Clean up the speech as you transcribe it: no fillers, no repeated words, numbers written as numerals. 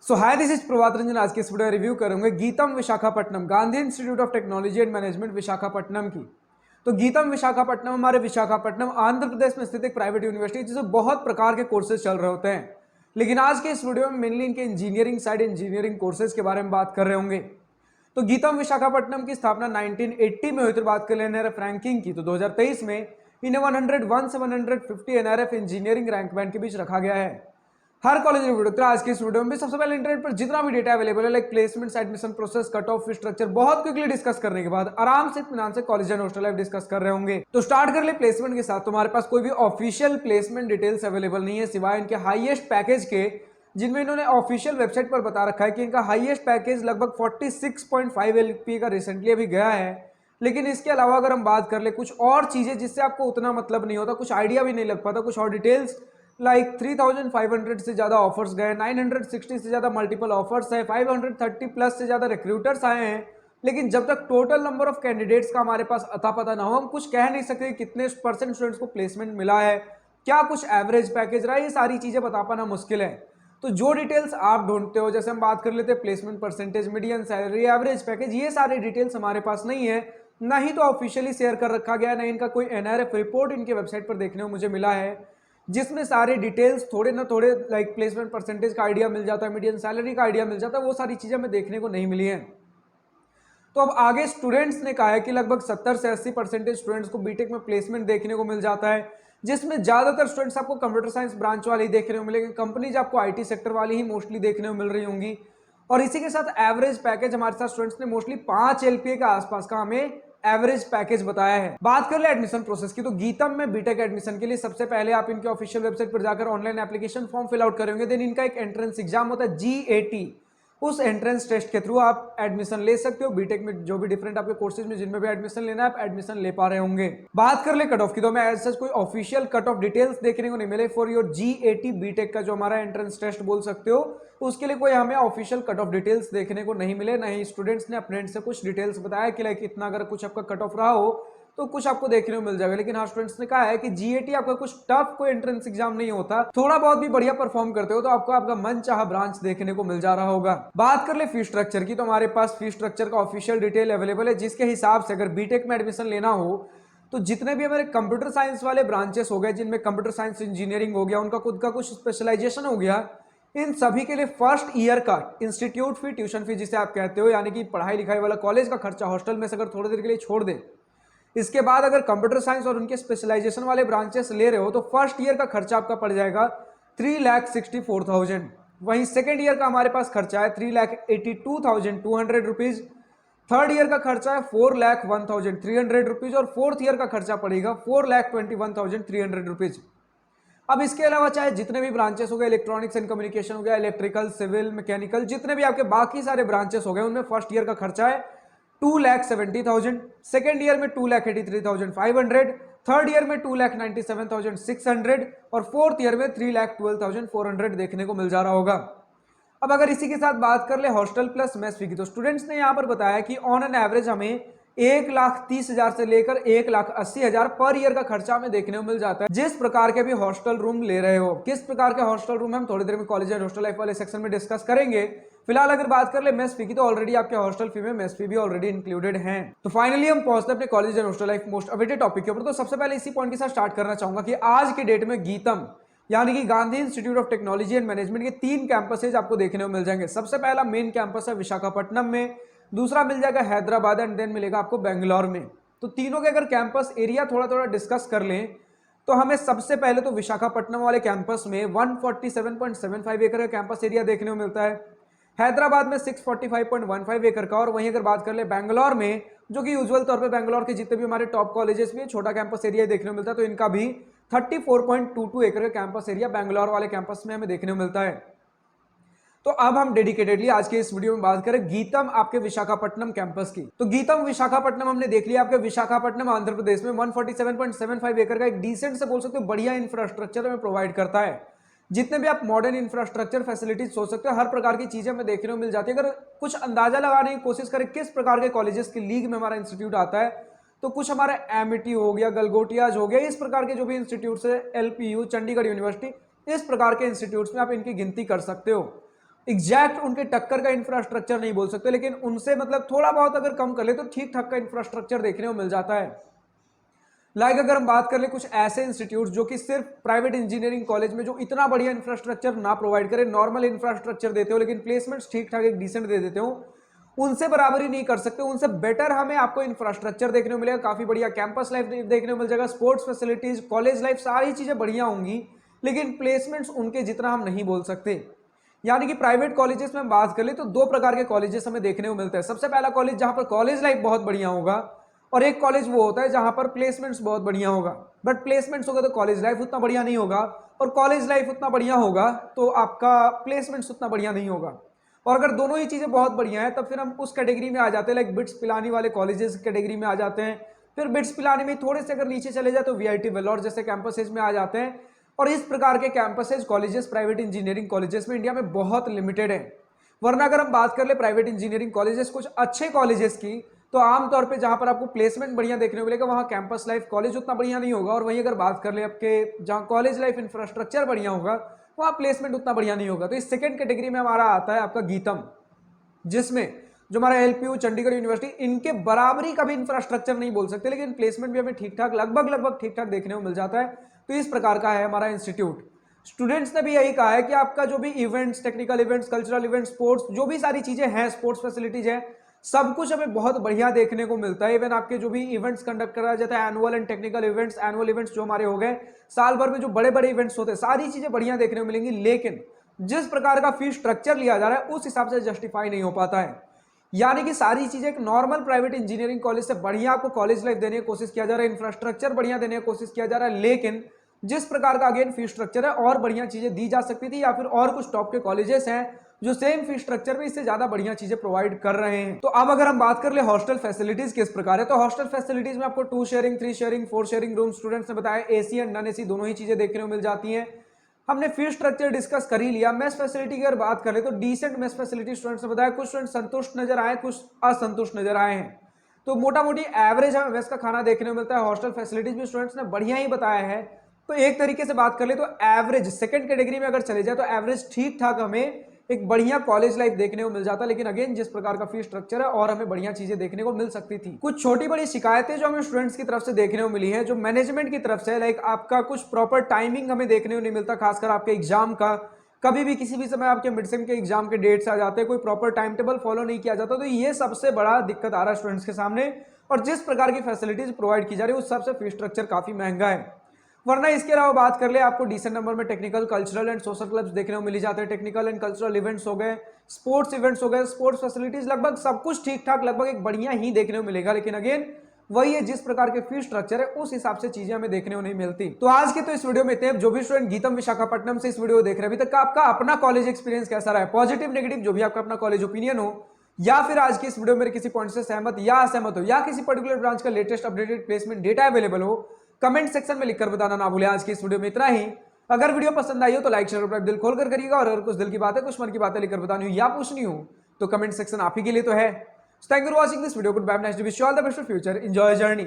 So hi, this is Prabhat Ranjan. आज के इस वीडियो रिव्यू करेंगे GITAM Visakhapatnam, Gandhi institute of technology and management Visakhapatnam की। तो गीतम विशाखापट्टनम हमारे विशाखापट्टनम आंध्र प्रदेश में स्थित एक प्राइवेट यूनिवर्सिटी जिसमें बहुत प्रकार के कोर्सेज चल रहे होते हैं। लेकिन आज के इस वीडियो में मेनली इनके इंजीनियरिंग साइड इंजीनियरिंग कोर्सेज के बारे में बात कर रहे होंगे। तो गीतम विशाखापट्टनम की स्थापना 1980 में हुई। तो बात कर लें एनआरएफ रैंकिंग की, तो 2023 में इन्हें 101 से 150 एनआरएफ इंजीनियरिंग रैंक बैंड के बीच रखा गया है। हर कॉलेज में वीडियो। तो आज के इस वीडियो में सबसे पहले इंटरनेट पर जितना भी डेटा अवेलेबल है, like placement, admission process, cut off, structure, बहुत क्विकली डिस्कस करने के बाद आराम से इत्मीनान से college and hostel life discuss कर रहे होंगे। तो स्टार्ट कर ले प्लेसमेंट के साथ। तुम्हारे पास कोई भी ऑफिशियल प्लेसमेंट डिटेल्स अवेलेबल नहीं है सिवाय इनके हाईएस्ट पैकेज के, जिनमें इन्होंने ऑफिशियल वेबसाइट पर बता रखा है कि इनका हाईएस्ट पैकेज लगभग 46.5 LPA का रिसेंटली अभी गया है। लेकिन इसके अलावा अगर हम बात कर ले कुछ और चीजें जिससे आपको उतना मतलब नहीं होता, कुछ आइडिया भी नहीं लग पाता, कुछ और डिटेल्स, लाइक 3500 से ज्यादा ऑफर्स गए, 960 से ज्यादा मल्टीपल ऑफर्स है, 530 प्लस से ज्यादा रिक्रूटर्स आए हैं। लेकिन जब तक टोटल नंबर ऑफ कैंडिडेट्स का हमारे पास अता पता ना हो, हम कुछ कह नहीं सकते कितने परसेंट स्टूडेंट्स को प्लेसमेंट मिला है, क्या कुछ एवरेज पैकेज रहा है, ये सारी चीजें बता पाना मुश्किल है। तो जो डिटेल्स आप ढूंढते हो, जैसे हम बात कर लेते हैं placement percentage, median salary, average package, ये सारे डिटेल्स हमारे पास नहीं है, ना ही तो ऑफिशियली शेयर कर रखा गया है, ना इनका कोई एनआरएफ रिपोर्ट इनके वेबसाइट पर देखने को मुझे मिला है जिसमें सारे डिटेल्स थोड़े ना थोड़े, लाइक प्लेसमेंट परसेंटेज का आइडिया मिल जाता है, मीडियन सैलरी का आइडिया मिल जाता है। वो सारी चीजें हमें देखने को नहीं मिली है। तो अब आगे स्टूडेंट्स ने कहा है कि लगभग 70 से 80% स्टूडेंट्स को बीटेक में प्लेसमेंट देखने को मिल जाता है, जिसमें ज्यादातर स्टूडेंट्स आपको कंप्यूटर साइंस ब्रांच वाले ही देखने को मिलेंगे। कंपनीज आपको आईटी सेक्टर वाली ही मोस्टली देखने को मिल रही होंगी। और इसी के साथ एवरेज पैकेज हमारे साथ स्टूडेंट्स ने मोस्टली 5 LPA के आसपास का हमें एवरेज पैकेज बताया है। बात कर ले एडमिशन प्रोसेस की, तो गीतम में बीटेक एडमिशन के लिए सबसे पहले आप इनके ऑफिशियल वेबसाइट पर जाकर online application form fill out करेंगे। देन इनका एक एंट्रेंस एग्जाम होता है GAT, उस एंट्रेंस टेस्ट के थ्रू आप एडमिशन ले सकते हो। बीटेक में जो भी डिफरेंट आपके कोर्सेज में जिनमें भी एडमिशन लेना है, आप एडमिशन ले पा रहे होंगे। बात कर ले कट ऑफ की, तो मैं ऐसा कोई ऑफिशियल कट ऑफ डिटेल्स देखने को नहीं मिले फॉर योर GAT बीटेक का जो हमारा एंट्रेंस टेस्ट बोल सकते हो, उसके लिए कोई हमें ऑफिशियल कट ऑफ डिटेल्स देखने को नहीं मिले। नहीं स्टूडेंट्स ने अपने एंड से कुछ डिटेल्स बताया कि लाइक इतना अगर कुछ आपका कट ऑफ रहा हो तो कुछ आपको देखने को मिल जाएगा। लेकिन हाँ, स्टूडेंट्स ने कहा है कि GAT आपका कुछ टफ कोई एंट्रेंस एग्जाम नहीं होता, थोड़ा बहुत भी बढ़िया परफॉर्म करते हो तो आपको आपका मन चाहा ब्रांच देखने को मिल जा रहा होगा। बात कर ले फी स्ट्रक्चर की, तो हमारे पास फी स्ट्रक्चर का ऑफिशियल डिटेल अवेलेबल है, जिसके हिसाब से अगर बीटेक में एडमिशन लेना हो तो जितने भी हमारे कंप्यूटर साइंस वाले ब्रांचेस हो गए, जिनमें कंप्यूटर साइंस इंजीनियरिंग हो गया, उनका खुद का कुछ स्पेशलाइजेशन हो गया, इन सभी के लिए फर्स्ट ईयर का इंस्टीट्यूट फी, ट्यूशन फी जिसे आप कहते हो, यानी कि पढ़ाई लिखाई वाला कॉलेज का खर्चा हॉस्टल में से अगर थोड़ी देर के लिए छोड़ दे, इसके बाद अगर कंप्यूटर साइंस और उनके स्पेशलाइजेशन वाले ब्रांचेस ले रहे हो तो फर्स्ट ईयर का खर्चा आपका पड़ जाएगा 3,64,000। वहीं सेकेंड ईयर का हमारे पास खर्चा है 3,82,200 रुपीज, थर्ड ईयर का खर्चा है 4,01,300 रुपीज और फोर्थ ईयर का खर्चा पड़ेगा 4,21,300 रुपीज। अब इसके अलावा चाहे जितने भी ब्रांचेस हो गए, इलेक्ट्रॉनिक्स एंड कम्युनिकेशन हो गया, इलेक्ट्रिकल, सिविल, मैकेनिकल, जितने भी आपके बाकी सारे ब्रांचेस हो गए, उनमें फर्स्ट ईयर का खर्चा है 2,70,000, सेकेंड ईयर में 2,83,500, थर्ड ईयर में 2,97,600 और फोर्थ ईयर में 3,12,400 देखने को मिल जा रहा होगा। अब अगर इसी के साथ बात कर ले हॉस्टल प्लस मेस फी की, तो स्टूडेंट्स ने यहां पर बताया कि ऑन एन एवरेज हमें 1,30,000 से लेकर 1,80,000 पर ईयर का खर्चा हमें देखने को मिल जाता है, जिस प्रकार के भी हॉस्टल रूम ले रहे हो। किस प्रकार के हॉस्टल रूम हम थोड़ी देर में कॉलेज एंड हॉस्टल लाइफ वाले सेक्शन में डिस्कस करेंगे। फिलहाल अगर बात कर ले मेस फी की, तो ऑलरेडी आपके हॉस्टल फी में मेस फी भी ऑलरेडी इंक्लूडेड है। तो फाइनली हम पहुंचते हैं अपने college and hostel life most awaited topic के ऊपर। तो सबसे पहले इसी पॉइंट के साथ स्टार्ट करना चाहूंगा कि आज के डेट में गीतम यानी कि Gandhi institute of technology and management के 3 कैंपसेज आपको देखने को मिल जाएंगे। सबसे पहला मेन कैंपस है विशाखापट्टनम में, दूसरा मिल जाएगा हैदराबाद एंड देन मिलेगा आपको बेंगलोर में। तो तीनों के अगर कैंपस एरिया थोड़ा थोड़ा डिस्कस कर लें तो हमें सबसे पहले तो विशाखापट्टनम वाले कैंपस में 147.75 एकड़ का कैंपस एरिया देखने को मिलता है, हैदराबाद में 645.15 एकड़ का, और वहीं अगर बात कर ले बेंगलोर में, जो कि यूजुअल तौर पे बेंगलोर के जितने भी हमारे टॉप कॉलेजेस में छोटा कैंपस एरिया देखने को मिलता है, तो इनका भी 34.22 एकड़ का कैंपस एरिया बेंगलोर वाले कैंपस में हमें देखने को मिलता है। तो अब हम डेडिकेटेडली आज के इस वीडियो में बात करें गीतम आपके विशाखापट्टनम कैंपस की। तो गीतम विशाखापट्टनम हमने देख लिया, आपके विशाखापट्टनम आंध्र प्रदेश में 147.75 एकड़ का एक डिसेंट से बोल सकते हो बढ़िया इंफ्रास्ट्रक्चर हमें प्रोवाइड करता है। जितने भी आप मॉडर्न इंफ्रास्ट्रक्चर फैसिलिटीज सोच सकते हो, हर प्रकार की चीजें हमें देखने को मिल जाती है। अगर कुछ अंदाजा लगाने की कोशिश करें किस प्रकार के कॉलेजेस की लीग में हमारा इंस्टीट्यूट आता है, तो कुछ हमारा एमिटी हो गया, गलगोटियाज हो गया, इस प्रकार के जो भी इंस्टीट्यूट है, LPU, चंडीगढ़ यूनिवर्सिटी, इस प्रकार के इंस्टीट्यूट्स में आप इनकी गिनती कर सकते हो। एग्जैक्ट उनके टक्कर का इंफ्रास्ट्रक्चर नहीं बोल सकते, लेकिन उनसे मतलब थोड़ा बहुत अगर कम कर ले तो ठीक ठाक का इंफ्रास्ट्रक्चर देखने को मिल जाता है। अगर हम बात कर ले कुछ ऐसे इंस्टीट्यूट जो कि सिर्फ प्राइवेट इंजीनियरिंग कॉलेज में जो इतना बढ़िया इंफ्रास्ट्रक्चर ना प्रोवाइड करे, नॉर्मल इंफ्रास्ट्रक्चर देते हो लेकिन प्लेसमेंट्स ठीक ठाक एक डिसेंट दे देते हो, उनसे बराबरी नहीं कर सकते। उनसे बेटर हमें आपको इंफ्रास्ट्रक्चर देखने को मिलेगा, काफी बढ़िया कैंपस लाइफ देखने को मिल जाएगा, स्पोर्ट्स फैसिलिटीज, कॉलेज लाइफ, सारी चीजें बढ़िया होंगी, लेकिन प्लेसमेंट्स उनके जितना हम नहीं बोल सकते। यानी कि प्राइवेट कॉलेजेस में बात कर ले तो दो प्रकार के कॉलेजेस हमें देखने को मिलते हैं। सबसे पहला कॉलेज जहां पर कॉलेज लाइफ बहुत बढ़िया होगा, और एक कॉलेज वो होता है जहां पर प्लेसमेंट्स बहुत बढ़िया होगा। बट प्लेसमेंट्स होगा तो कॉलेज लाइफ उतना बढ़िया नहीं होगा, और कॉलेज लाइफ उतना बढ़िया होगा तो आपका प्लेसमेंट्स उतना बढ़िया नहीं होगा। और अगर दोनों ही चीजें बहुत बढ़िया है तब फिर हम उस कैटेगरी में आ जाते हैं, लाइक बिट्स पिलानी वाले कॉलेजेस कैटेगरी में आ जाते हैं। फिर बिट्स पिलानी में थोड़े से अगर नीचे चले जाए तो वीआईटी वेलोर जैसे कैंपसेज में आ जाते हैं। और इस प्रकार के campuses colleges private engineering colleges में इंडिया में बहुत लिमिटेड है। वरना अगर हम बात कर ले प्राइवेट इंजीनियरिंग कॉलेजेस कुछ अच्छे कॉलेजेस की, तो आमतौर पे जहां पर आपको प्लेसमेंट बढ़िया देखने को मिलेगा वहां कैंपस लाइफ कॉलेज उतना बढ़िया नहीं होगा, और वहीं अगर बात कर ले आपके जहां कॉलेज लाइफ इंफ्रास्ट्रक्चर बढ़िया होगा वहां प्लेसमेंट उतना बढ़िया नहीं होगा। तो इस सेकंड कैटेगरी में हमारा आता है आपका गीतम, जिसमें जो हमारा एलपीयू, चंडीगढ़ यूनिवर्सिटी, इनके बराबरी का भी इंफ्रास्ट्रक्चर नहीं बोल सकते, लेकिन प्लेसमेंट भी हमें ठीक ठाक लगभग ठीक ठाक देखने को मिल जाता है। तो इस प्रकार का है हमारा इंस्टीट्यूट। स्टूडेंट्स ने भी यही कहा है कि आपका जो भी events, technical events, cultural events, sports, जो भी सारी चीजें हैं, स्पोर्ट्स फैसिलिटीज है, सब कुछ हमें बहुत बढ़िया देखने को मिलता है। इवन आपके जो भी इवेंट्स कंडक्ट कराया जाता है, annual and technical events, annual events जो हमारे हो गए, साल भर में जो बड़े बड़े इवेंट्स होते हैं, सारी चीजें बढ़िया देखने को मिलेंगी। लेकिन जिस प्रकार का फीस स्ट्रक्चर लिया जा रहा है उस हिसाब से जस्टिफाई नहीं हो पाता है। यानी कि सारी चीजें एक नॉर्मल प्राइवेट इंजीनियरिंग कॉलेज से बढ़िया आपको कॉलेज लाइफ देने की कोशिश किया जा रहा है, इंफ्रास्ट्रक्चर बढ़िया देने की कोशिश किया जा रहा है, लेकिन जिस प्रकार का अगेन फीस स्ट्रक्चर है और बढ़िया चीजें दी जा सकती थी, या फिर और कुछ टॉप के कॉलेजेस हैं जो सेम फीस स्ट्रक्चर में इससे ज्यादा बढ़िया चीजें प्रोवाइड कर रहे हैं। तो अब अगर हम बात कर ले हॉस्टल फैसिलिटीज किस प्रकार है, तो हॉस्टल फैसिलिटीज में आपको 2 sharing, 3 sharing, 4 sharing room students ने बताया, एसी एंड नॉन एसी दोनों ही चीजें देखने को मिल जाती हैं। हमने फीस स्ट्रक्चर डिस्कस कर ही लिया। मेस फैसिलिटी की अगर बात करें तो डिसेंट मेस फैसिलिटी स्टूडेंट्स ने बताया, कुछ स्टूडेंट संतुष्ट नजर आए, कुछ असंतुष्ट नजर आए हैं। तो मोटा मोटी एवरेज हमें मेस का खाना देखने को मिलता है। हॉस्टल फैसिलिटीज भी स्टूडेंट्स ने बढ़िया ही बताया है। तो एक तरीके से बात कर ले तो एवरेज सेकंड कैटेगरी में अगर चले जाए तो एवरेज ठीक ठाक हमें एक बढ़िया कॉलेज लाइफ देखने को मिल जाता, लेकिन अगेन जिस प्रकार का फीस स्ट्रक्चर है और हमें बढ़िया चीजें देखने को मिल सकती थी। कुछ छोटी बड़ी शिकायतें जो हमें स्टूडेंट्स की तरफ से देखने को मिली है, जो मैनेजमेंट की तरफ से, लाइक आपका कुछ प्रॉपर टाइमिंग हमें देखने को नहीं मिलता, खासकर आपके एग्जाम का। कभी भी किसी भी समय आपके मिड सेम के एग्जाम के डेट्स आ जाते हैं, कोई प्रॉपर टाइम टेबल फॉलो नहीं किया जाता, तो ये सबसे बड़ा दिक्कत आ रहा है स्टूडेंट्स के सामने। और जिस प्रकार की फैसिलिटीज प्रोवाइड की जा रही है उस हिसाब से फीस स्ट्रक्चर काफी महंगा है। वरना इसके अलावा बात कर ले आपको डिसेंट नंबर में technical, cultural and social clubs देखने को मिल जाते हैं। टेक्निकल एंड कल्चरल इवेंट्स हो गए, स्पोर्ट्स इवेंट्स हो गए, स्पोर्ट्स फैसिलिटीज, लगभग सब कुछ ठीक ठाक, लगभग एक बढ़िया ही देखने को मिलेगा। लेकिन अगेन वही है, जिस प्रकार के फीस स्ट्रक्चर है उस हिसाब से चीजें हमें देखने को नहीं मिलती। तो आज के तो इस वीडियो में इतने। जो भी स्टूडेंट गीतम विशाखापट्टनम से इस वीडियो को देख रहे हैं, अभी तक का आपका अपना कॉलेज एक्सपीरियंस कैसा रहा है, पॉजिटिव नेगेटिव जो भी आपका अपना कॉलेज ओपिनियन हो, या फिर आज की इस वीडियो में किसी पॉइंट से सहमत या असहमत हो, या किसी पर्टिकुलर ब्रांच का latest updated placement data available हो, कमेंट सेक्शन में लिखकर बताना ना भूलें। आज की इस वीडियो में इतना ही। अगर वीडियो पसंद आई हो तो लाइक, शेयर और दिल खोलकर करिएगा, और अगर कुछ दिल की बातें, कुछ मन की बातें लिखकर बतानी हो या पूछनी हो तो कमेंट सेक्शन आप ही के लिए तो है। Thank you for watching this video. Good bye, nice to wish you all the best for future, enjoy journey.